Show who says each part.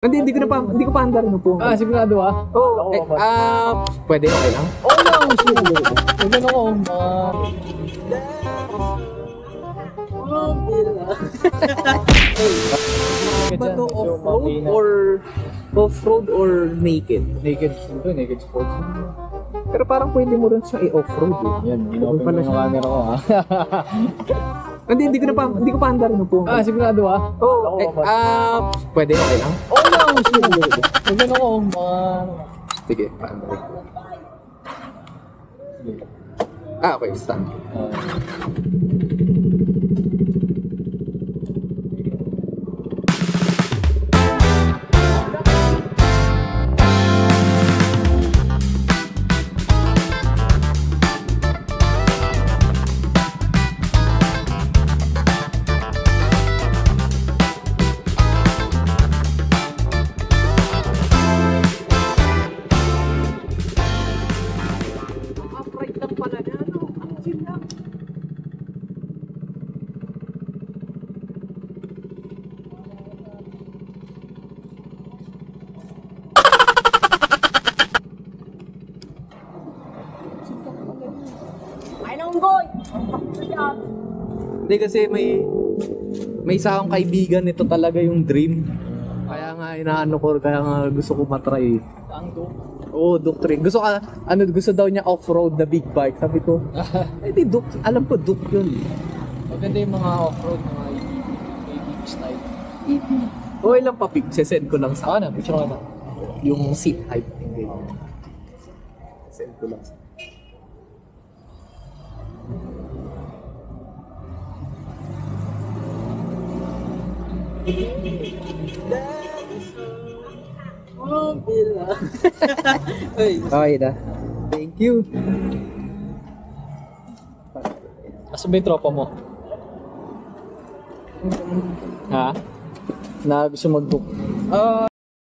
Speaker 1: Hindi ko pa handa rin po.
Speaker 2: Sigurado
Speaker 1: Oo, pwede okay lang?
Speaker 2: Oo lang, siguro. Huwag ako,
Speaker 1: Ba to off-road or naked?
Speaker 2: Naked, siyempre, naked sports.
Speaker 1: Pero parang pwede mo rin siya i-off-road eh.
Speaker 2: Yan,
Speaker 1: Open pala
Speaker 2: yung
Speaker 1: siya.
Speaker 2: camera ko
Speaker 1: Hindi ko pa handa rin po.
Speaker 2: Sigurado
Speaker 1: Oo, pwede okay lang?
Speaker 2: Oo lang, siguro. Huwag ako,
Speaker 1: Sige, paanda rin. Okay, stand. Upright lang pala na, ano? Ang chill lang. Hindi kasi may isa akong kaibigan, ito talaga yung dream. Kaya nga inaano ko, kaya nga gusto ko matry.
Speaker 2: Ang do.
Speaker 1: Oo, Duke 3. Gusto daw niya off-road na big bike. Sabi ko, di Duke, alam ko Duke yun.
Speaker 2: Maganda yung mga off-road, mga ATV style.
Speaker 1: Okay lang pa, send ko lang sa
Speaker 2: Picture ko na.
Speaker 1: yung seat height. Send ko lang sa Okay na. Thank you.
Speaker 2: Asan ba yung tropa mo? Ha? Na gusto mag-book?